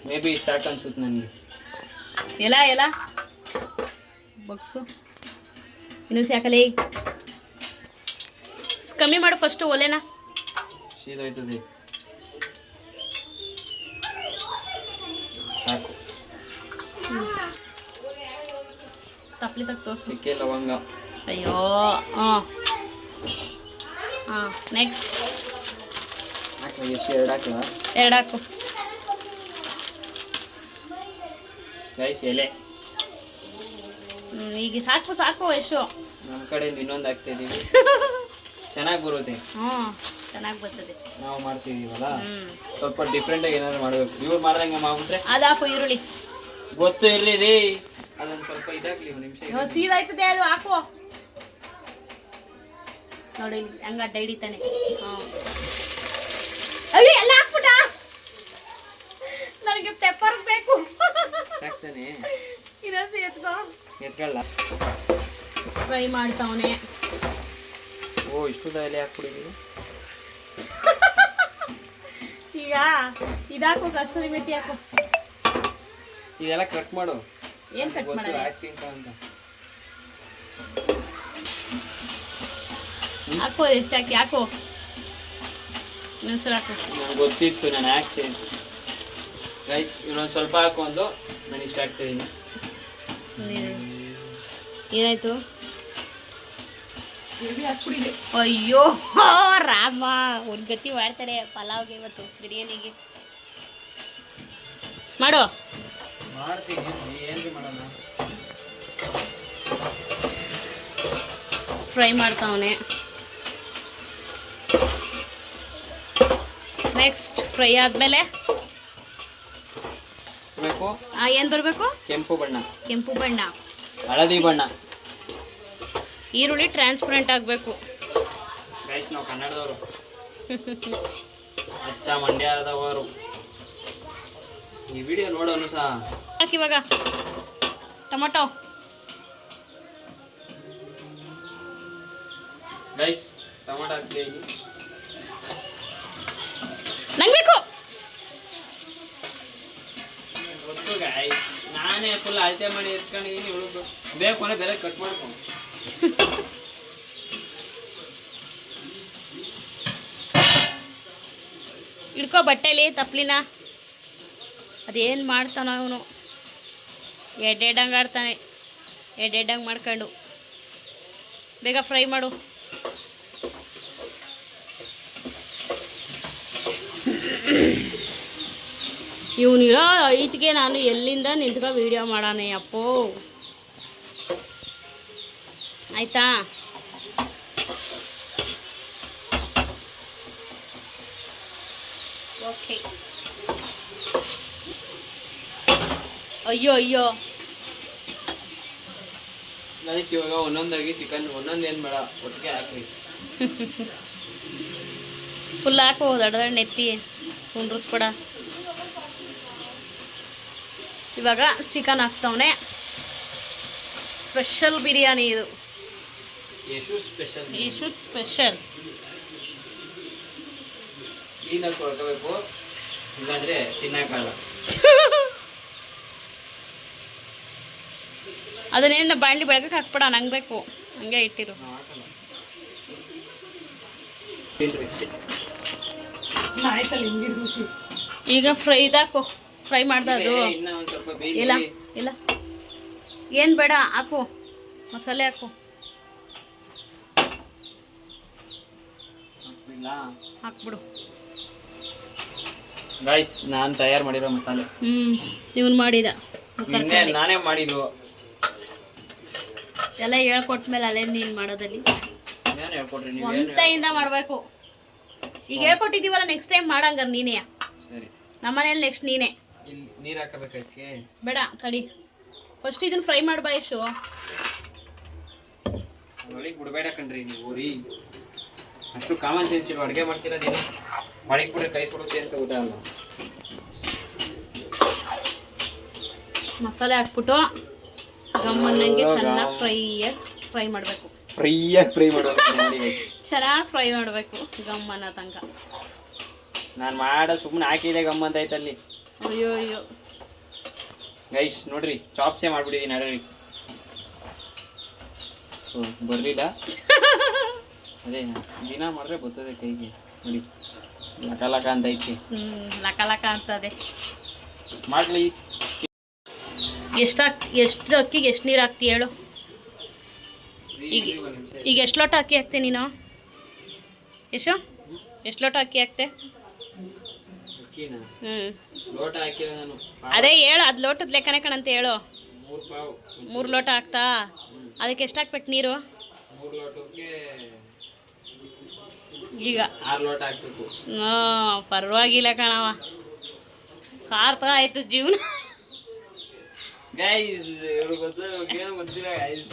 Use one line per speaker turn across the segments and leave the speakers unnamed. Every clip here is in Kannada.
ಮೇ ಬಿ ಸಾಕು ಅನ್ಸುತ್ತೆ ನನಗೆ.
ಎಲ್ಲ ಬಗ್ಸು ಇನ್ನೂ ಸಾಕಲೇ. ಕಮ್ಮಿ ಮಾಡು ಫಸ್ಟು ಒಲೆನ.
ಸೀದೋಯ್ತದೆ ಸಾಕು.
ತಪ್ಪಲಿ ತಕ್ಕ ತೋರಿಸು.
ಚಕ್ಕೆ ಲವಂಗ.
ಅಯ್ಯೋ ಹಾಂ ನೆಕ್ಸ್ಟ್
ಹಾಕಿ ಎಷ್ಟು 2 ಹಾಕಲ್ಲ?
2 ಹಾಕು
ಗೈಸ್. ಎಲೆ
ಈಗ ಸಾಕು ಎಷ್ಟು.
ನಮ್ಮ ಕಡೆಯಿಂದ ಇನ್ನೊಂದು ಹಾಕ್ತಾ ಇದೀವಿ. ಚೆನ್ನಾಗಿ ಬರುತ್ತೆ.
ಚೆನ್ನಾಗಿ ಬರ್ತದೆ.
ನಾವು ಮಾಡ್ತಿದೀವಲ್ಲ ಸ್ವಲ್ಪ ಡಿಫ್ರೆಂಟಾಗಿ ಏನಾದ್ರು ಮಾಡಬೇಕು. ಇವ್ರು ಮಾಡ್ದಂಗೆ ಮಾಡ್ಬಿಟ್ರೆ
ಅದು ಹಾಕು ಈರುಳ್ಳಿ.
ಗೊತ್ತು ಇರ್ಲಿ ರೀ, ಅದೊಂದು ಸ್ವಲ್ಪ ಇದಾಗ್ಲಿ. 1 ನಿಮಿಷ
ಸೀದಾಯ್ತದೆ ಅದು ಹಾಕು. ನೋಡಿ ಇಲ್ಲಿ ಹಂಗ ಅಡ್ಡ ಹಿಡಿತಾನೆ. ಅಯ್ಯೋ ಎಲ್ಲ ಹಾಕ್ಬಿಟ್ಟ. ನನಗೆ ಪೆಪ್ಪರ್ ಬೇಕು.
ಸಾಕ್ತಾನೆ
ಇನ್ನೊಂದು
ಎತ್ಕೊಳ್ಳ.
ಫ್ರೈ ಮಾಡ್ತಾವನೆ.
ಓ ಇಷ್ಟು ಎಲೆ ಹಾಕ್ಬಿಟ್ಟಿದ್ದೀವಿ.
ಈಗ ಇದಾಕು ಕಸ್ತೂರಿ ಮೆಥಿ ಹಾಕು.
ಇದೆಲ್ಲ ಕಟ್ ಮಾಡು.
ಏನು ಕಟ್ ಮಾಡೋದು?
ಅಂತ
ಹಾಕು ಎಷ್ಟು ಹಾಕಿ ಹಾಕು. ಇನ್ನೊಂದ್ಸಲ ಹಾಕು.
ನನಗೆ ಗೊತ್ತಿತ್ತು ನಾನು ಹಾಕ್ತೀನಿ. ರೈಸ್ ಇನ್ನೊಂದು ಸ್ವಲ್ಪ ಹಾಕೊಂಡು ನಾನು ಇಷ್ಟ ಹಾಕ್ತಿದ್ದೀನಿ.
ಏನಾಯ್ತು? ಅಯ್ಯೋ ರಾಮ, ಒಂದು ಗತಿ ಮಾಡ್ತಾರೆ ಪಲಾವ್ಗೆ ಇವತ್ತು, ಬಿರಿಯಾನಿಗೆ. ಮಾಡು.
ಮಾಡ್ತೀನಿ. ಏನು ಮಾಡೋಣ?
ಫ್ರೈ ಮಾಡ್ತಾವನೆ. ನೆಕ್ಸ್ಟ್ ಫ್ರೈ ಆದಮೇಲೆ ಏನು ಬರಬೇಕು?
ಕೆಂಪು ಬಣ್ಣ,
ಕೆಂಪು ಬಣ್ಣ,
ಹಳದಿ ಬಣ್ಣ.
ಈರುಳ್ಳಿ ಟ್ರಾನ್ಸ್ಪರೆಂಟ್ ಆಗಬೇಕು.
ಗೈಸ್ ನಾವು ಕನ್ನಡದವರು, ಅಚ್ಚ ಮಂಡ್ಯದವರು. ಈ ವಿಡಿಯೋ ನೋಡೋನು ಸಹ
ಹಾಕಿ. ಇವಾಗ ಟೊಮೊಟೊ.
ಗೈಸ್ ಟೊಮೊಟೊ ಹಾಕ್ತಾ ಇದ್ದೀನಿ.
ನಂಗೆ ಬೇಕು.
ಗೊತ್ತು ಗೈಸ್, ನಾನೇ ಫುಲ್ ಅಳತೆ ಮಾಡಿ ಎತ್ಕೊಂಡಿದ್ದೀನಿ. ಇವಳು ಬೇಕು ಅಂದರೆ ಬೇರೆ ಕಟ್ ಮಾಡ್ಕೊಂಡು.
ಇಡ್ಕೊ ಬಟ್ಟೆಲಿ ತಪ್ಪಲಿನ. ಅದೇನು ಮಾಡ್ತಾನ ಅವನು, ಎಡ್ಡೆಡ್ಡಂಗೆ ಆಡ್ತಾನೆ. ಎಡ್ಡೆಡ್ಡಂಗೆ ಮಾಡ್ಕೊಂಡು ಬೇಗ ಫ್ರೈ ಮಾಡು. ಇವನಿರೋ ಐಟ್ಗೆ ನಾನು ಎಲ್ಲಿಂದ ನಿಂತ್ಕೊ ವೀಡಿಯೋ ಮಾಡೋಣ ಅಪ್ಪೋ. ಆಯ್ತಾ? ಓಕೆ. ಅಯ್ಯೋ
ಗೈಸ್ ಇವಾಗ ಒಂದೊಂದಾಗಿ ಚಿಕನ್ ಒಂದೊಂದೇನು ಬೇಡ, ಒಟ್ಟಿಗೆ ಹಾಕಿ.
ಫುಲ್ ಹಾಕು, ದೊಡ್ಡ ನೆತ್ತಿ ಕುಂಡ್ರಿಸ್ಬೇಡ. ಇವಾಗ ಚಿಕನ್ ಹಾಕ್ತವನೆ. ಸ್ಪೆಷಲ್ ಬಿರಿಯಾನಿ ಇದು. ಯಶು ಸ್ಪೆಷಲ್.
ಕ್ಲೀನಾಗಿ ತೊಳ್ಕೋಬೇಕು, ಇಲ್ಲಾಂದರೆ ತಿನ್ನೋಕ್ಕಾಗಲ್ಲ.
ಅದನ್ನೇನು ಬಾಣಲಿ ಬೆಳಗ್ಗೆ ಹಾಕ್ಬೇಡ, ನಂಗೆ ಬೇಕು ಹಂಗೆ ಇಟ್ಟಿರು. ಈಗ ಫ್ರೈ ಇದಾಕು. ಫ್ರೈ ಮಾಡ್ದ ಅದು ಇಲ್ಲ ಇಲ್ಲ, ಏನು ಬೇಡ ಹಾಕು, ಮಸಾಲೆ ಹಾಕು. ಹಾಕ್ಬಿಡು.
ಗೈಸ್ ನಾನು ತಯಾರು ಮಾಡಿರೋ ಮಸಾಲೆ.
ಇವನು ಮಾಡಿದ,
ನಾನೇ ಮಾಡಿದ್ದು.
ಎಲ್ಲ ಹೇಳ್ಕೊಟ್ಮೇಲೆ ಅಲ್ಲೇ ನೀನು ಮಾಡೋದಲ್ಲಿ
ಏನು ಹೇಳ್ಕೊಟ್ರಿ?
ಸ್ವಂತದಿಂದ ಮಾಡಬೇಕು. ಈಗ ಹೇಳ್ಕೊಟ್ಟಿದ್ದೀವಲ್ಲ, ನೆಕ್ಸ್ಟ್ ಟೈಮ್ ಮಾಡಂಗಾರ ನೀನೇ.
ಸರಿ,
ನಮ್ಮನೇಲಿ ನೆಕ್ಸ್ಟ್ ನೀನೇ.
ನೀರು ಹಾಕಬೇಕಕ್ಕೆ
ಬೇಡ ತಡಿ, ಫಸ್ಟ್ ಇದನ್ನು ಫ್ರೈ ಮಾಡ್ಬಾ. ಎಷ್ಟು
ಒಳಗೆ ಬಿಡಬೇಡ ಕಣ್ರಿ ನೀವು ರೀ. ಅಷ್ಟು ಕಾಮನ್ ಸೆನ್ಸ್ ಇಲ್ವ? ಅಡುಗೆ ಮಾಡ್ತಿರೋದೇನು ಒಳಗೆ ಬಿಡ್ರೆ ಕೈ ಕೊಡುತ್ತೆ ಅಂತ ಗೊತ್ತಾಗಲ್ಲ.
ಮಸಾಲೆ ಹಾಕ್ಬಿಟ್ಟು ಗಮ್ಮನ್ನಂಗೆ ಚೆನ್ನಾಗಿ ಫ್ರೈ ಮಾಡಬೇಕು.
ಫ್ರೈಯಾಗಿ ಫ್ರೈ ಮಾಡಬೇಕು.
ಚೆನ್ನಾಗಿ ಫ್ರೈ ಮಾಡಬೇಕು ಗಮ್ಮನ್ನ ತನಕ.
ನಾನು ಮಾಡೋ ಸುಮ್ಮನೆ ಹಾಕಿದೆ ಗಮ್ಮ ಅಂತ ಆಯ್ತಲ್ಲಿ.
ಅಯ್ಯೋ ಅಯ್ಯೋ
ಗೈಸ್ ನೋಡ್ರಿ ಚಾಪ್ಸೇ ಮಾಡ್ಬಿಟ್ಟಿದ್ದೀನಿ ಆಲ್ರೆಡಿ. ಸೊ ಬರಲಿಲ್ಲ. ಅದೇ ದಿನ ಮಾಡಿದ್ರೆ ಬರ್ತದೆ ಕೈಗೆ. ನೋಡಿ ಲಕ ಲಕ ಅಂತ ಐತಿ.
ಲಕ ಲಕ ಅಂತದೆ.
ಮಾಡಲಿ.
ಎಷ್ಟು ಅಕ್ಕಿಗೆ ಎಷ್ಟು ನೀರು ಹಾಕ್ತಿ ಹೇಳು? ಈಗ ಎಷ್ಟು ಲೋಟ ಅಕ್ಕಿ ಹಾಕ್ತೆ ನೀನು? ಎಷ್ಟು ಲೋಟ ಅಕ್ಕಿ ಹಾಕ್ತೆ?
ಲೋಟ ಹಾಕಿಲ್ಲ ನಾನು.
ಅದೇ ಹೇಳು, ಅದು ಲೋಟದ ಲೆಕ್ಕನೇ ಕಣಂತ ಹೇಳು. 3 ಲೋಟ ಹಾಕ್ತಾ? ಅದಕ್ಕೆ ಎಷ್ಟು ಹಾಕ್ಬೇಕು ನೀರು?
3 ಲೋಟಕ್ಕೆ
ಈಗ
6 ಲೋಟ ಹಾಕ್ಬೇಕು.
ಪರವಾಗಿಲ್ಲ ಕಣವ, ಸಾರ್ಥ ಆಯ್ತು ಜೀವನ.
ಗೈಸ್ ಏನು ಗೊತ್ತಿಲ್ಲ ಗೈಸ್.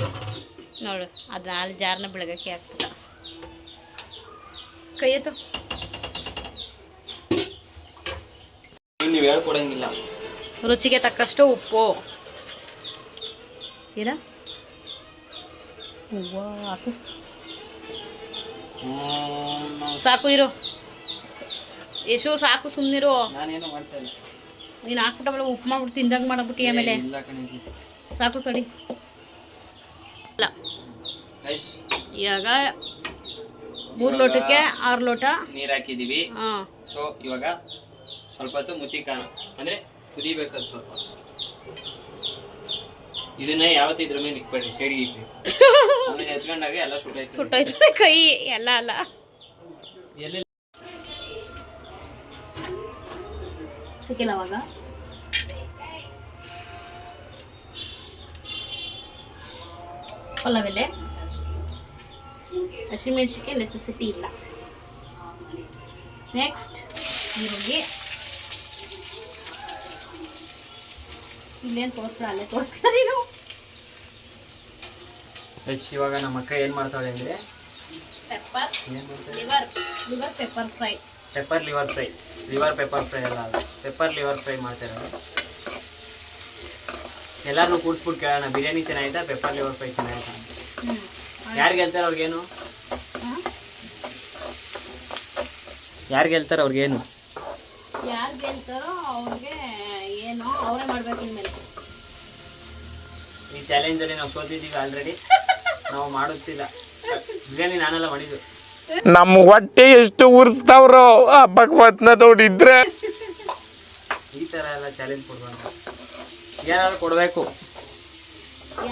ನೋಡು ಅದು 4 ಜಾರ್ನ ಬೆಳಗಕ್ಕೆ ಆಗ್ತದ. ಕೈ ಎತ್ತು.
ನೀವು ಹೇಳ್ಕೊಡಂಗಿಲ್ಲ.
ರುಚಿಗೆ ತಕ್ಕಷ್ಟು ಉಪ್ಪು. ಇಲ್ಲ ಹೂವು ಹಾಕು. ಸಾಕು ಇರು ಯಶು, ಸಾಕು ಸುಮ್ಮನಿರು.
ನಾನೇನು ಮಾಡ್ತಾ ಇಲ್ಲ.
ನೀನು ಹಾಕ್ಬಿಟ್ಟ ಮೇಲೆ ಉಪ್ಪು ಮಾಡ್ಬಿಟ್ಟು ತಿಂದಂಗೆ ಮಾಡ್ಬಿಟ್ಟು ಆಮೇಲೆ ಸಾಕು ತಡಿ. ಇಲ್ಲ ಇವಾಗ 3 ಲೋಟಕ್ಕೆ 6 ಲೋಟ
ನೀರು ಹಾಕಿದ್ದೀವಿ.
ಹಾಂ.
ಸೊ ಇವಾಗ ಸ್ವಲ್ಪ ಹೊತ್ತು ಮುಚ್ಚಿಕಾಣ ಅಂದರೆ ಕುದಿಬೇಕದು ಸ್ವಲ್ಪ. ಇದನ್ನ ಯಾವತ್ತಿದ್ರ ಮೇಲೆ ಇಟ್ಬೇಡಿ, ಸೈಡ್ಗೆ ಇಟ್ರಿ. ಆಮೇಲೆ ಹೆಚ್ಕೊಂಡಾಗ ಎಲ್ಲ
ಸುಟ್ಟೋಯ್ತದೆ ಕೈ ಎಲ್ಲ ಅಲ್ಲ.
ಎಲ್ಲಿ
ಸಿಕ್ಕಿಲ್ಲ ಅವಾಗ. ಪಲ್ಲವೆಲೆ ಹಸಿಮೆಣಸಿಗೆ ನೆಸೆಸಿಟಿ ಇಲ್ಲ. ನೆಕ್ಸ್ಟ್ ಈರುಳ್ಳಿ. ಇಲ್ಲೇನು ತೋರಿಸ್ತಾರೆ ಅಲ್ಲೇ ತೋರಿಸ್ತಾರೆ ನೀವು.
ಇವಾಗ ನಮ್ಮ ಅಕ್ಕ ಏನು ಮಾಡ್ತಾಳೆ ಅಂದರೆ
pepper liver pepper fry.
Pepper liver fry. Liver pepper fry ಅಲ್ಲ, ಅದು ಪೆಪ್ಪರ್ ಲಿವರ್ ಫ್ರೈ ಮಾಡ್ತಾರೆ. ಎಲ್ಲರೂ ಕೂಡ್ಸ್ಬಿಟ್ಟು ಕೇಳೋಣ, ಬಿರಿಯಾನಿ ಚೆನ್ನಾಗಿದೆ ಪೆಪ್ಪರ್ ಲಿವರ್ ಫ್ರೈ ಚೆನ್ನಾಗಿದೆ. ಯಾರಿಗೆ ಹೇಳ್ತಾರೆ ಅವ್ರಿಗೇನು? ಯಾರಿಗೆ ಹೇಳ್ತಾರೆ ಅವ್ರಿಗೇನು?
ಯಾರು ಗೆಲ್ತಾರೋ ಅವ್ರಿಗೆ ಏನು ಅವರೇ ಮಾಡ್ಬೇಕು ಇನ್ಮೇಲೆ.
ಈ ಚಾಲೆಂಜಲ್ಲಿ ನಾವು ಸೋತಿದ್ದೀವಿ ಆಲ್ರೆಡಿ. ನಾವು ಮಾಡುತ್ತಿಲ್ಲ ಬಿರಿಯಾನಿ, ನಾನೆಲ್ಲ ಮಾಡಿದ್ದು.
ನಮ್ಮ ಹೊಟ್ಟೆ ಎಷ್ಟು ಉರ್ಸ್ತಾವ್ರೋ ಆ ಭಗವತ್ನ ನೋಡಿದ್ರೆ.
ಈ ಥರ ಎಲ್ಲ ಚಾಲೆಂಜ್ ಕೊಡ್ಬಾರ್ದು, ಏನಾದ್ರು ಕೊಡಬೇಕು.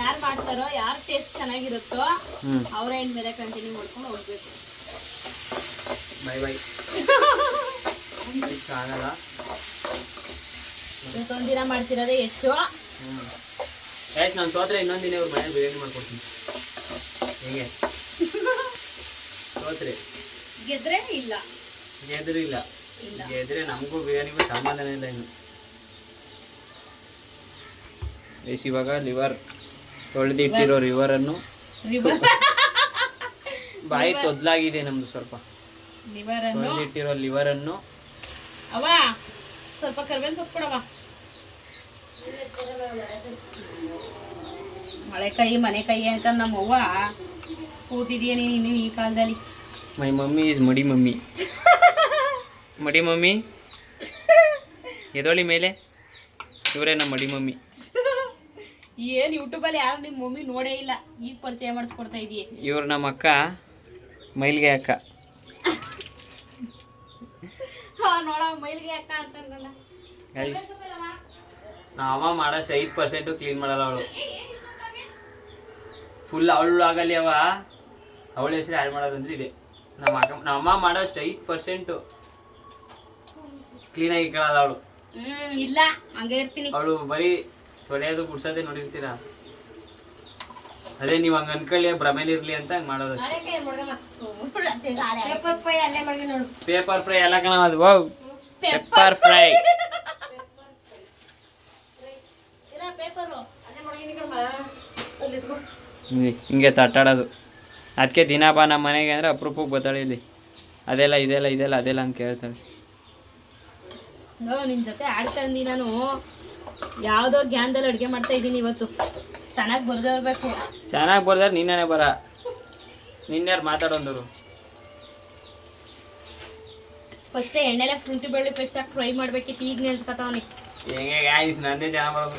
ಯಾರು ಮಾಡ್ತಾರೋ, ಯಾರು ಟೇಸ್ಟ್ ಚೆನ್ನಾಗಿರುತ್ತೋ ಅವರೇ ಇನ್ಮೇಲೆ ಕಂಟಿನ್ಯೂ ಮಾಡ್ಕೊಂಡು ಹೋಗ್ಬೇಕು.
Bye bye. ಆಗಲ್ಲ.
ಇವತ್ತೊಂದಿನ ಮಾಡ್ತಿರೋದೇ ಎಷ್ಟು.
ಆಯ್ತು, ನಾನು ಸೋತ್ರೆ ಇನ್ನೊಂದಿನ ಇವ್ರ ಮನೇಲಿ ಬಿರಿಯಾನಿ ಮಾಡ್ಕೊಡ್ತೀನಿ. ಹೇಗೆ ಸೋತ್ರೆ?
ಗೆದ್ರೆ ಇಲ್ಲ,
ಗೆದ್ರಿಲ್ಲ. ಗೆದ್ರೆ ನಮಗೂ ಬಿರಿಯಾನಿಗೂ ಸಂಬಂಧನೇ ಇಲ್ಲ ಇನ್ನು. ಇವಾಗ ಲಿವರ್ ತೊಳೆದಿಟ್ಟಿರೋ ಲಿವರನ್ನು, ಬಾಯಿ ತೊದ್ಲಾಗಿದೆ ನಮ್ದು ಸ್ವಲ್ಪ. ತೊಳೆದಿಟ್ಟಿರೋ ಲಿವರನ್ನು
ಅವ ಸ್ವಲ್ಪ ಕರ್ಬೇವಿನ ಸೊಪ್ಪು ಕೊಡವ. ಮಳೆ ಕೈ ಮನೆ ಕೈ ಅಂತ ನಮ್ಮವ್ವ ಕೂತಿದೀಯ ನೀನು ಈ ಕಾಲದಲ್ಲಿ.
ಮೈ ಮಮ್ಮಿ ಈಸ್ ಮಡಿ ಮಮ್ಮಿ. ಮಡಿ ಮಮ್ಮಿ ಎದೋಳಿ ಮೇಲೆ ಇವರೇ ನಮ್ಮ ಮಡಿ ಮಮ್ಮಿ.
ಏನು ಯೂಟ್ಯೂಬಲ್ಲಿ ಯಾರು ನಿಮ್ಮ ಮಮ್ಮಿ ನೋಡೇ ಇಲ್ಲ, ಈಗ ಪರಿಚಯ ಮಾಡಿಸ್ಕೊಡ್ತಾ ಇದೀಯ.
ಇವ್ರು ನಮ್ಮ ಅಕ್ಕ, ಮೈಲ್ಗೆ ಅಕ್ಕ.
ನೋಡ ಮೈಲ್ಗೆ ಅಕ್ಕ ಅಂತಂದಲ್ಲ.
ನಾವು ಅಮ್ಮ ಮಾಡೋಷ್ಟು 5% ಕ್ಲೀನ್ ಮಾಡಲ್ಲ ಅವಳು. ಫುಲ್ ಅವಳು ಆಗಲಿ ಅವ, ಅವಳ ಹೆಸರು ಆ್ಯಡ್ ಮಾಡೋದಂದ್ರೆ ಇದೆ. ನಮ್ಮ ಅಮ್ಮ ಮಾಡೋಷ್ಟು 5% ಕ್ಲೀನಾಗಿ ಇಟ್ಕೊಳ್ಳಲ್ಲ ಅವಳು.
ಇಲ್ಲ ಹಂಗೆ ಇರ್ತೀನಿ.
ಅವಳು ಬರೀ ತೊಳೆಯೋದು ಗುಡ್ಸೋದೇ ನೋಡಿರ್ತೀರಾ. ಅದೇ ನೀವು ಹಂಗೆ ಅನ್ಕೊಳ್ಳಿ, ಭ್ರಮೇಲಿರ್ಲಿ ಅಂತ ಹಂಗೆ ಮಾಡೋದು. ಪೇಪರ್ ಫ್ರೈ ಎಲ್ಲ ಕಣ ಅದು. Wow, pepper fry. ಹಿಂಗೆ ತಟ್ಟಾಡೋದು. ಅದಕ್ಕೆ ದಿನ ಬಾ ನಮ್ಮ ಮನೆಗೆ ಅಂದರೆ ಅಪರೂಪಕ್ಕೆ ಬರ್ತಾಳೆ ಇಲ್ಲಿ. ಅದೆಲ್ಲ ಇದೆಲ್ಲ ಇದೆಲ್ಲ ಅದೆಲ್ಲ ಅಂತ ಕೇಳ್ತಾಳೆ.
ನಿನ್ನ ಜೊತೆ ಆಡ್ತಂದು ನಾನು ಯಾವುದೋ ಗ್ಯಾನ್ದಲ್ಲಿ ಅಡುಗೆ ಮಾಡ್ತಾ ಇದ್ದೀನಿ ಇವತ್ತು. ಚೆನ್ನಾಗಿ ಬರ್ದಿರ್ಬೇಕು.
ಚೆನ್ನಾಗಿ ಬರ್ದಾರೆ ನೀನೇ ಬರ. ನಿನ್ಯಾರು ಮಾತಾಡೋಂದರು.
ಫಸ್ಟೇ ಎಣ್ಣೆಲೆ ಶುಂಠಿ ಬೆಳ್ಳುಳ್ಳಿ ಪೇಸ್ಟ್ ಹಾಕಿ ಫ್ರೈ ಮಾಡಬೇಕಿತ್ತು. ಈಗ ನೆನ್ಸ್ಕೊತಾವನಿ.
ಹೆಂಗೆ ಗಾಯ್ಸ್ ನಂದೇ ಚೆನ್ನಾಗಿ ಮಾಡೋದು.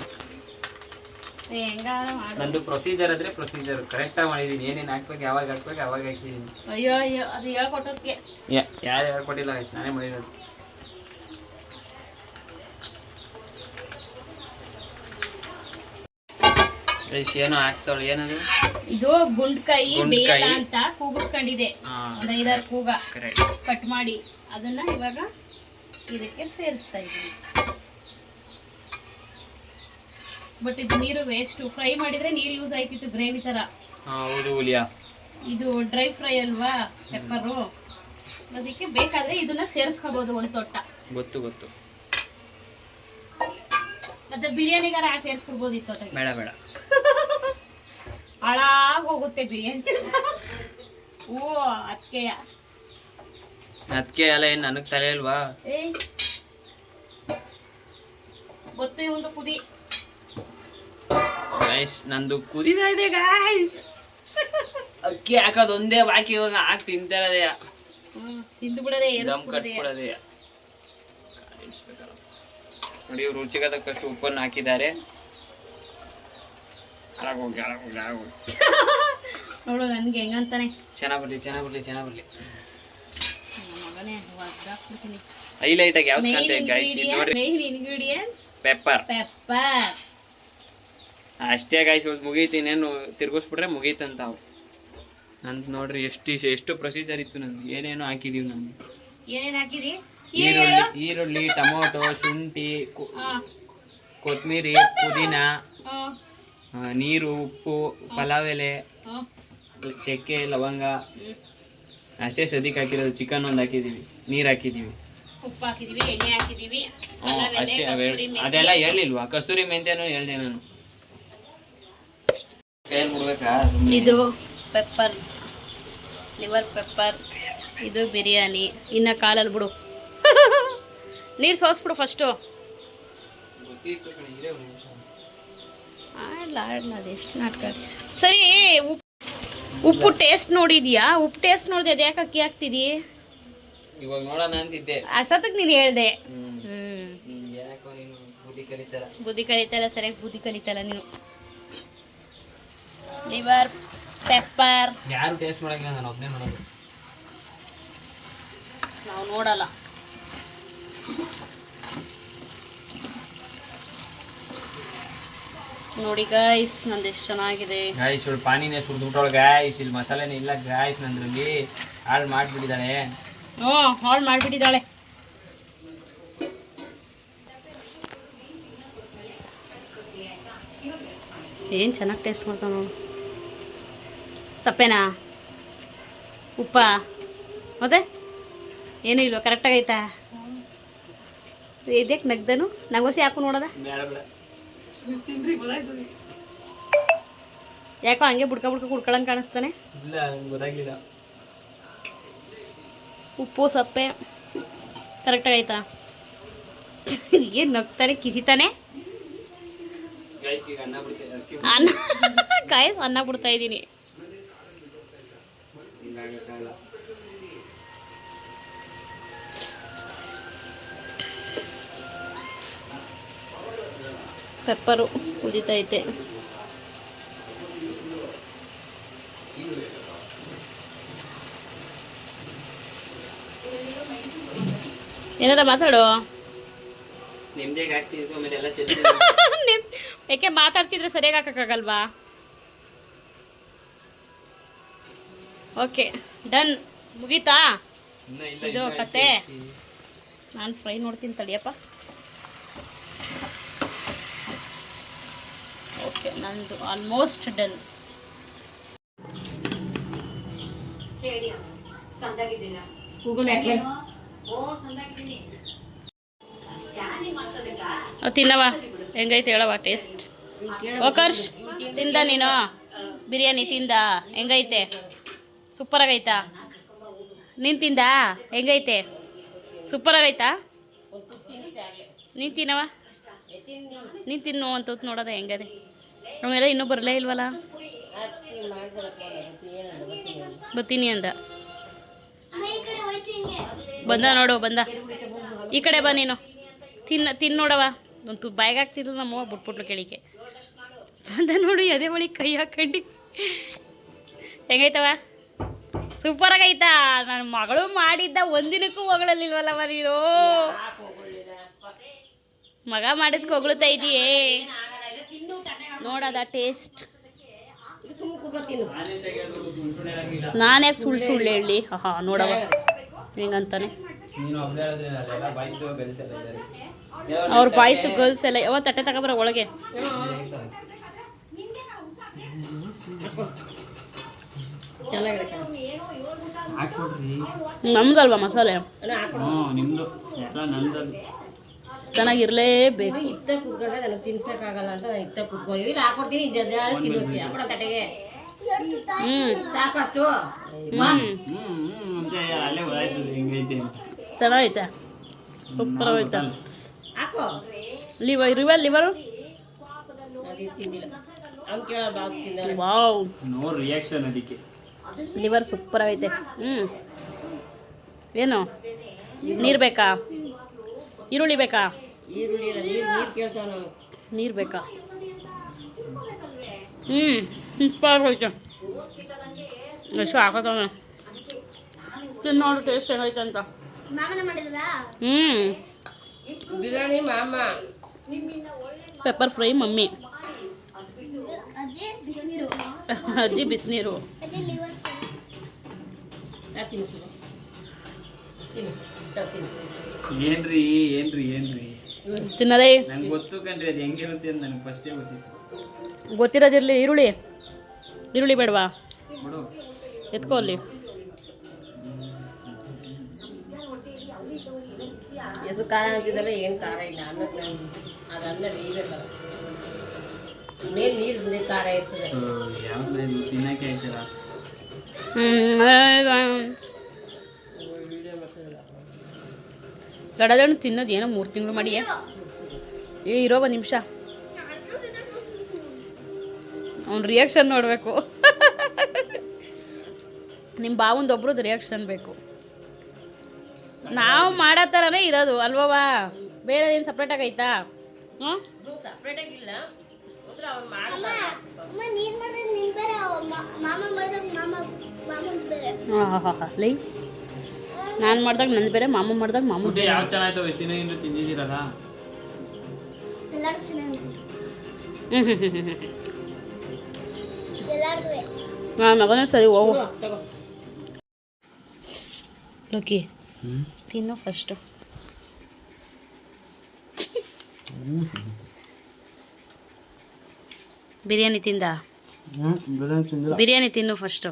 ಹೆಂಗಾರ ಮಾಡು.
ನಂದು ಪ್ರೊಸೀಜರ್ ಅಂದರೆ ಪ್ರೊಸೀಜರ್ ಕರೆಕ್ಟಾಗಿ ಮಾಡಿದ್ದೀನಿ. ಏನೇನು ಹಾಕ್ಬೇಕು ಯಾವಾಗ ಹಾಕ್ಸಿದ್ದೀನಿ.
ಅಯ್ಯೋ ಅಯ್ಯೋ ಅದು ಹೇಳ್ಕೊಟ್ಟೋದಕ್ಕೆ
ಯಾರು ಹೇಳ್ಕೊಟ್ಟಿಲ್ಲ ಗಾಯ್ಸ್, ನಾನೇ ಮಾಡಿರೋದು. ಗೈಸ್ ಏನೋ ಹಾಕ್ತಾಳೆ, ಏನದು
ಇದು ಗುಂಡ್ಕಾಯಿ
ಗುಂಡ್ಕಾಯಿ.
ಬೇಡ ಅಂತ ಕೂಗಿಸ್ಕೊಂಡಿದೆ. ಒಂದು 5-6 ಕೂಗ
ಕರೆಕ್ಟ್.
ಕಟ್ ಮಾಡಿ ಅದನ್ನ ಇವಾಗ ಇದಕ್ಕೆ ಸೇರಿಸ್ತಾ ಇದ್ದೀನಿ. ಬಟ್ ಇದು ನೀರು ವೇಸ್ಟ್. ಫ್ರೈ ಮಾಡಿದ್ರೆ ನೀರು ಯೂಸ್ ಆಯ್ತಿತ್ತು ಗ್ರೇವಿ ತರ.
ಹೌದು ಹುಲಿಯಾ.
ಇದು ಡ್ರೈ ಫ್ರೈ ಅಲ್ವಾ ಪೆಪ್ಪರು, ಅದಕ್ಕೆ ಬೇಕಾದ್ರೆ ಇದನ್ನ ಸೇರಿಸ್ಕೋಬಹುದು ಒಂದು ತೊಟ್ಟ.
ಗೊತ್ತು.
ಮತ್ತೆ ಬಿರಿಯಾನಿಗಾರ ಸೇರಿಸ್ಕೊಡ್ಬೋದಿತ್ತು ಅದಕ್ಕೆ.
ಬೇಡ
ಹಾಳಾಗಿ ಹೋಗುತ್ತೆ ಬಿರಿಯಾನಿ. ಓ ಅದಕ್ಕೆ
ಎಲ್ಲ ಏನು ನನಗೆ ತಲೆ ಇಲ್ವಾ?
ಏಯ್ ಗೊತ್ತು ಇವಂದು ಕುದಿ.
ಗೈಸ್ ನಂದು ಕುದಿತಾ ಇದೆ ಗೈಸ್. ಅಕ್ಕಿ ಹಾಕೋದು ಒಂದೇ ಬಾಕಿ, ಇವಾಗ ಹಾಕಿ ತಿಂತಾರದೆ,
ತಿಂದು ಬಿಡದೆ
ದಮ್ ಕಟ್ಬಿಡೋದೆ. ನೋಡಿ ಇವ್ರು ರುಚಿಗೆ ತಕ್ಕಷ್ಟು ಉಪ್ಪನ್ನು ಹಾಕಿದ್ದಾರೆ. ಹಾಳಾಗೋಗಿ
ನೋಡು ನನ್ಗೆ ಹೆಂಗಂತಾನೆ.
ಚೆನ್ನಾಗಿ ಬರ್ಲಿ.
ಮಗನೇ ಒದ್ದಾಕ್ಬಿಡ್ತೀನಿ.
ಹೈಲೈಟ್ ಆಗಿ ಯಾವ್ದು ಕಾಣ್ತದೆ ಗೈಸ್ ನೋಡ್ರಿ.
ಮೇನ್ ಇಂಗ್ರೀಡಿಯೆಂಟ್ಸ್
ಪೆಪ್ಪರ್
ಪೆಪ್ಪರ್
ಅಷ್ಟೇ ಗೈಸ್. ಮುಗೀತಿನೇನು ತಿರ್ಗಿಸ್ಬಿಟ್ರೆ ಮುಗೀತಂತ. ನಂದು ನೋಡ್ರಿ ಎಷ್ಟು ಪ್ರೊಸೀಜರ್ ಇತ್ತು. ನಂದು ಏನೇನೋ ಹಾಕಿದೀವಿ. ನಾನು
ಏನೇನು ಹಾಕಿದಿ?
ಈರುಳ್ಳಿ, ಟೊಮೊಟೊ, ಶುಂಠಿ, ಕೊತ್ತಂಬರಿ, ಪುದೀನ, ನೀರು, ಉಪ್ಪು, ಪಲಾವ್ ಎಲೆ, ಚಕ್ಕೆ, ಲವಂಗ ಅಷ್ಟೇ ಸದ್ಯಕ್ಕೆ ಹಾಕಿರೋದು. ಚಿಕನ್ ಒಂದು ಹಾಕಿದೀವಿ, ನೀರು ಹಾಕಿದೀವಿ,
ಉಪ್ಪು ಹಾಕಿದೀವಿ, ಎಣ್ಣೆ ಹಾಕಿದೀವಿ.
ಅಷ್ಟೇ. ಅದೆಲ್ಲ ಹೇಳಿಲ್ವಾ? ಕಸ್ತೂರಿ ಮೆಂತ್ಯನೂ ಹೇಳ್ದೆ ನಾನು. ಕೈಯಲ್ಲಿ ಬಿಡ್ಬೇಕಾ?
ಇದು ಪೆಪ್ಪರ್, ಲಿವರ್ ಪೆಪ್ಪರ್. ಇದು ಬಿರಿಯಾನಿ. ಇನ್ನು ಕಾಲಲ್ಲಿ ಬಿಡು. ನೀರು ಸೋಸ್ಬಿಡು ಫಸ್ಟು. ಆಡ್ಲ ಅದೆಷ್ಟು ನಾಟಕ. ಸರಿ, ಉಪ್ಪು ಟೇಸ್ಟ್ ನೋಡಿದ್ಯಾ? ಉಪ್ಪು ಟೇಸ್ಟ್ ನೋಡಿದೆ, ಅದು ಯಾಕೆ ಅಕ್ಕಿ ಹಾಕ್ತಿದಿ?
ಇವಾಗ ನೋಡೋಣ ಅಂತಿದ್ದೆ.
ಅಷ್ಟೊತ್ತಿಗೆ ನೀನು ಹೇಳ್ದೆ. ಬುದ್ಧಿ ಕಲಿತಲ್ಲ, ಸರಿಯಾಗಿ ಬುದ್ಧಿ ಕಲಿತಲ್ಲ ನೀನು. ಲಿವರ್ ಪೆಪ್ಪರ್
ಯಾರು ಟೇಸ್ಟ್ ಮಾಡಂಗಿಲ್ಲ, ನಾನು ಒಬ್ಬನೇ ಮಾಡೋದು.
ನಾವು ನೋಡಲ್ಲ. ನೋಡಿ ಗಾಯ್ಸ್ ನಂದು ಎಷ್ಟು ಚೆನ್ನಾಗಿದೆ.
ಗಾಯ್ಸ್ ಇವಳು ಪಾನಿನೇ ಸುರಿದ್ಬಿಟ್ಟವಳು ಗಾಯ್ಸ್. ಇಲ್ಲಿ ಮಸಾಲೆನೇ ಇಲ್ಲ ಗಾಯ್ಸ್. ನಂದ್ರಲ್ಲಿ ಹಾಳು ಮಾಡಿಬಿಟ್ಟಿದ್ದಾಳೆ.
ಹಾಳು ಮಾಡಿಬಿಟ್ಟಿದ್ದಾಳೆ. ಏನು ಚೆನ್ನಾಗಿ ಟೇಸ್ಟ್ ಮಾಡ್ತಾವ ನೋಡು. ಸಪ್ಪೇನಾ? ಉಪ್ಪ? ಮತ್ತೆ ಏನೂ ಇಲ್ವ? ಕರೆಕ್ಟಾಗೈತಾ? ಇದಕ್ಕೆ ನಗ್ದನು ನಂಗೋಸಿ ಹಾಕು ನೋಡೋದ. ಯಾಕೋ ಹಂಗೆ ಬುಡ್ಕ ಕುಡ್ಕೊಳಂಗೆ ಕಾಣಿಸ್ತಾನೆ.
ಇಲ್ಲ ಗೊತ್ತಾಗ್ಲಿಲ್ಲ.
ಉಪ್ಪು ಸಪ್ಪೆ ಕರೆಕ್ಟಾಗೈತಾ? ಏನು ನಗ್ತಾನೆ, ಕಿಸಿತಾನೆ. ಅನ್ನ ಕಾಯಿಸ್ ಅನ್ನ ಬಿಡ್ತಾ ಇದ್ದೀನಿ. ಪೆಪ್ಪರು ಕುದಿತೈತೆ. ಏನಾರ ಮಾತಾಡು. ಯಾಕೆ ಮಾತಾಡ್ತಿದ್ರೆ ಸರಿಯಾಗಿ ಹಾಕಕ್ಕಾಗಲ್ವಾ? Okay done. ಮುಗೀತಾ ಇದು ಕತೆ? ನಾನು ಫ್ರೈ ನೋಡ್ತೀನಿ ತಡಿಯಪ್ಪ. ಓಕೆ ನಂದು ಆಲ್ಮೋಸ್ಟ್ ಡನ್. ತಿನ್ನವ ಹೆಂಗೈತೆ ಹೇಳವ ಟೇಸ್ಟ್. ಓಕರ್ಷ್ ತಿಂದ ನೀನು ಬಿರಿಯಾನಿ? ತಿಂದ ಹೆಂಗೈತೆ? ಸೂಪರಾಗೈತಾ? ನೀನು ತಿಂದ ಹೆಂಗೈತೆ? ಸೂಪರಾಗೈತಾ? ನೀನು ತಿನ್ನವ, ನೀನು ತಿನ್ನು ಅಂತ ನೋಡೋದ ಹೆಂಗದೆ. ಅವೆಲ್ಲ ಇನ್ನೂ ಬರಲೇ ಇಲ್ವಲ್ಲ. ಬರ್ತೀನಿ ಅಂದ. ಬಂದ ನೋಡು, ಬಂದ. ಈ ಕಡೆ ಬಾ ನೀನು. ತಿನ್ನೋಡವ. ಒಂದು ಬಾಯಿಗೆ ಆಗ್ತಿದ್ಲು ನಮ್ಮವ್ವ ಬಿಟ್ಬಿಟ್ಲು ಕೆಳಿಕೆ ಬಂದ ನೋಡು ಎದೆ ಒಳಗೆ ಕೈ ಹಾಕೊಂಡು ಹೆಂಗೈತವ ಸೂಪರಾಗೈತಾ ನನ್ನ ಮಗಳು ಮಾಡಿದ್ದ ಒಂದಿನಕ್ಕೂ ಹೊಗಳಲಿಲ್ವಲ್ಲವ ನೀನು ಮಗ ಮಾಡಿದ್ಕೆ ಹೊಗಳ್ತಾ ಇದೀಯೇ ನೋಡದ ಟೇಸ್ಟ್ ನಾನ್ಯಾಕೆ ಸುಳ್ಳು ಹೇಳಿ ನೋಡವ ಹಿಂಗಂತಾನೆ ಅವ್ರ ಬಾಯ್ಸು ಗರ್ಲ್ಸ್ ಎಲ್ಲ ಯಾವ ತಟ್ಟೆ ತಗೊಬರ ಒಳಗೆ ನಮ್ದಲ್ವಾ ಮಸಾಲೆ ಚೆನ್ನಾಗಿರ್ಲೇಬೇಕು
ಇತ್ತ ಕೂತ್ಕೊಂಡ್ರೆ ನನಗೆ ತಿನ್ಸಕ್ಕಾಗಲ್ಲ ಅಂತ ನಾನು ಇತ್ತ ಕೂತ್ಕೊಂಡು ಇಲ್ಲಿ ಹಾಕೊಡ್ತೀನಿ ತಿನ್ನೋಚಿ ಹಾಕೊಡ ತಟೆಗೆ ಸಾಕಷ್ಟು
ಚೆನ್ನಾಗೈತೆ ಸೂಪರ್ ಐತೆ
ಹಾಕೋ
ಲಿವರು
ಅದು ತಿಂದಿಲ್ಲ ಅವ್ನು ಕೇಳೋ ಬಾಸ್ ತಿಂದ
ವಾವ್
ನೋ ರಿಯಾಕ್ಷನ್ ಅದಕ್ಕೆ
ಲಿವರ್ ಸೂಪರ್ ಆಗೈತೆ ಏನು ನೀರು ಬೇಕಾ ಈರುಳ್ಳಿ ಬೇಕಾ
ಈರುಳ್ಳಿ ನೀರು ಕೇಳ್ತಾವ ನಾನು
ನೀರು ಬೇಕಾ ಸೂಪರ್ ಐತೆ ಎಷ್ಟು ಹಾಕೋತಾವ ತಿನ್ನು ನೋಡು ಟೇಸ್ಟ್ ಏನೈತೆ ಅಂತ
ಬಿರಿಯಾನಿ ಮಾಮ
ಪೆಪ್ಪರ್ ಫ್ರೈ ಮಮ್ಮಿ ಅಜ್ಜಿ ಬಿಸಿನೀರು
ತಿನ್ನಿಸು ತಿನ್ನು ತಿನ್ನು
ಏನ್ರಿ
ತಿನ್ನದೇ
ನಂಗೆ ಗೊತ್ತು ಕಣ್ರಿ ಅದು ಹೆಂಗಿರುತ್ತೆ ಅಂತ ನನಗೆ ಫಸ್ಟೇ ಗೊತ್ತಿತ್ತು
ಗೊತ್ತಿರೋದಿರಲಿ ಈರುಳ್ಳಿ ಬೇಡವಾ
ಬಿಡು
ಎತ್ಕೋ ಅಲ್ಲಿ
ಎಷ್ಟು ಖಾರ ಅಂತಿದ್ದಲ್ಲ ಏನು ಖಾರ ಇಲ್ಲ ಅನ್ನಕ್ಕೆ ನಾನು ಅದು ಅನ್ನ ಬೇಯಬೇಕಲ್ಲ ಮೇಲೆ ನೀರು ಖಾರ ಇರ್ತದೆ
ಯಾವ್ದು ತಿನ್ನಕ್ಕೆ ಆಯ್ತಲ್ಲ
ದಡ ತಿನ್ನೋದು ಏನೋ 3 ತಿಂಗಳು ಮಾಡಿ ಇರೋ ಒಂದು ನಿಮಿಷ ಅವ್ನ ರಿಯಾಕ್ಷನ್ ನೋಡಬೇಕು ನಿಮ್ಮ ಬಾವಂದೊಬ್ರದ್ದು ರಿಯಾಕ್ಷನ್ ಬೇಕು ನಾವು ಮಾಡೋ ಥರನೇ ಇರೋದು ಅಲ್ವವಾ ಬೇರೆ ಏನು ಸಪ್ರೇಟಾಗಿ ಐತಾ ಹಾಂ
ಸಪ್ರೇಟಾಗಿಲ್ಲ ಅಂದ್ರೆ ಅವ್ನು
ಲೈ ನಾನು ಮಾಡ್ದಾಗ ನಂದು ಬೇರೆ ಮಾಮ ಮಾಡ್ದಾಗ ಮಾಮ
ಫುಡ್ ಯಾವ್ದು ಚೆನ್ನಾಯ್ತು ಎಷ್ಟು ದಿನ ತಿಂದಿದ್ದೀರಲ್ಲ
ನಾನು ಮಗನೇ ಸರಿ ಹೋಗು ಲೋಕಿ ತಿನ್ನು ಫಸ್ಟು ಬಿರಿಯಾನಿ ತಿಂದ ಬಿರಿಯಾನಿ ತಿನ್ನು ಫಸ್ಟು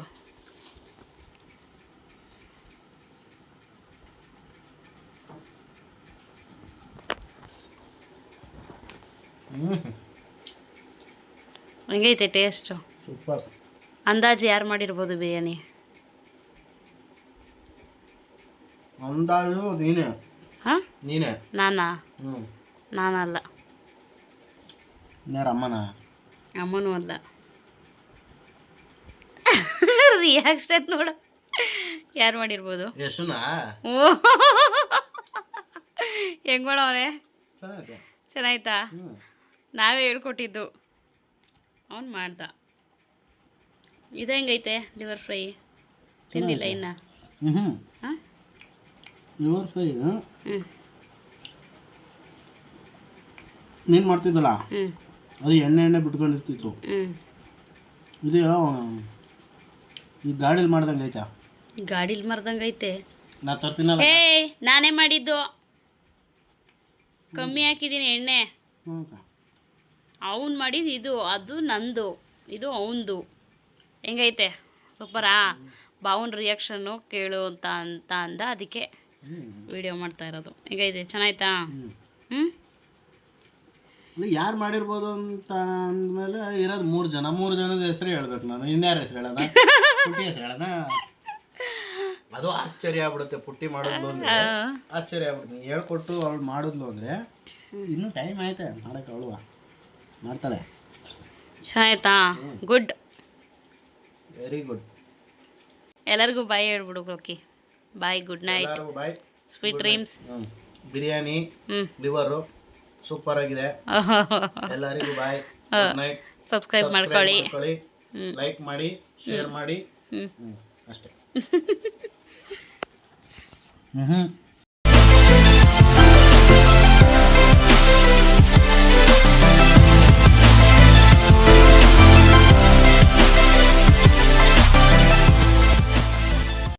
ಹೆಂಗೈತೆ ಟೇಸ್ಟು
ಸೂಪರ್.
ಅಂದಾಜು ಯಾರು ಮಾಡಿರ್ಬೋದು ಬಿರಿಯಾನಿ?
ಅಂದಾಜು ನೀನೇ.
ಹಾಂ
ನೀನೇ?
ನಾನಾ?
ಹ್ಞೂ.
ನಾನಲ್ಲ.
ಯಾರು ಅಮ್ಮನ?
ಅಮ್ಮನೂ ಅಲ್ಲ. ರಿಯಾಕ್ಷನ್ ನೋಡ ಯಾರು ಮಾಡಿರ್ಬೋದು?
ಯಶುನಾ?
ಓ ಹೆಂಗ್ ಮಾಡವನೆ? ಚೆನ್ನಾಯ್ತಾ? ನಾವೇ ಹೇಳ್ಕೊಟ್ಟಿದ್ದು, ಅವನು ಮಾಡ್ದ. ಇದು ಹೆಂಗೈತೆ ಲಿವರ್ ಫ್ರೈ? ತಿಂದಿಲ್ಲ ಇನ್ನ? ಹಾಂ
ಲಿವರ್ ಫ್ರೈ ನೀನು ಮಾಡ್ತಿದ್ದಲ್ಲ, ಅದು ಎಣ್ಣೆ ಬಿಟ್ಕೊಂಡಿರ್ತಿತ್ತು. ಇದು ಏನೋ ಈ ಗಾಡೀಲಿ ಮಾಡ್ದಂಗೆ ಐತಾ?
ಗಾಡೀಲಿ ಮಾಡ್ದಂಗೆ ಐತೆ.
ನಾ ತರ್ತೀನಲ್ಲ.
ನಾನೇ ಮಾಡಿದ್ದು, ಕಮ್ಮಿ ಹಾಕಿದ್ದೀನಿ ಎಣ್ಣೆ. ಅವನು ಮಾಡಿದ್ದು ಇದು, ಅದು ನಂದು, ಇದು ಅವನದು. ಹೆಂಗೈತೆ? ಸೂಪರಾ? ಬಾವನ್ ರಿಯಾಕ್ಷನ್ನು ಕೇಳು ಅಂತ ಅಂದ, ಅದಕ್ಕೆ ವಿಡಿಯೋ ಮಾಡ್ತಾ ಇರೋದು. ಹೆಂಗೈತೆ? ಚೆನ್ನಾಯ್ತಾ?
ಯಾರು ಮಾಡಿರ್ಬೋದು ಅಂತ ಅಂದಮೇಲೆ ಇರೋದು 3 ಜನ. 3 ಜನದ ಹೆಸರು ಹೇಳ್ಬೇಕು ನಾನು. ಇನ್ಯಾರ ಹೆಸರು ಹೇಳೋದ? ಪುಟ್ಟಿ ಹೆಸರು ಹೇಳೋದ? ಅದು ಆಶ್ಚರ್ಯ ಆಗ್ಬಿಡುತ್ತೆ. ಪುಟ್ಟಿ ಮಾಡಿದ್ಲು ಅಂದರೆ ಆಶ್ಚರ್ಯ ಆಗ್ಬಿಡುತ್ತೆ. ಹೇಳ್ಕೊಟ್ಟು ಅವಳು ಮಾಡಿದ್ಲು ಅಂದರೆ ಇನ್ನೂ ಟೈಮ್ ಆಯ್ತೆ ಮಾಡೋಕ್ಕೆ. ಅವಳು ಮಾಡ್ತಾಳೆ.
ಚೆನ್ನಾಯ್ತಾ? Good,
very good.
ಎಲ್ಲರಿಗೂ ಬಾಯ್ ಹೇಳ್ಬಿಡು okay. Bye, good night,
bye,
sweet dreams.
Biryani, liver super ಆಗಿದೆ. ಎಲ್ಲರಿಗೂ ಬಾಯ್, ಗುಡ್ ನೈಟ್.
ಸಬ್ಸ್ಕ್ರೈಬ್ ಮಾಡ್ಕೊಳ್ಳಿ,
ಲೈಕ್ ಮಾಡಿ, ಶೇರ್ ಮಾಡಿ. ಅಷ್ಟೇ.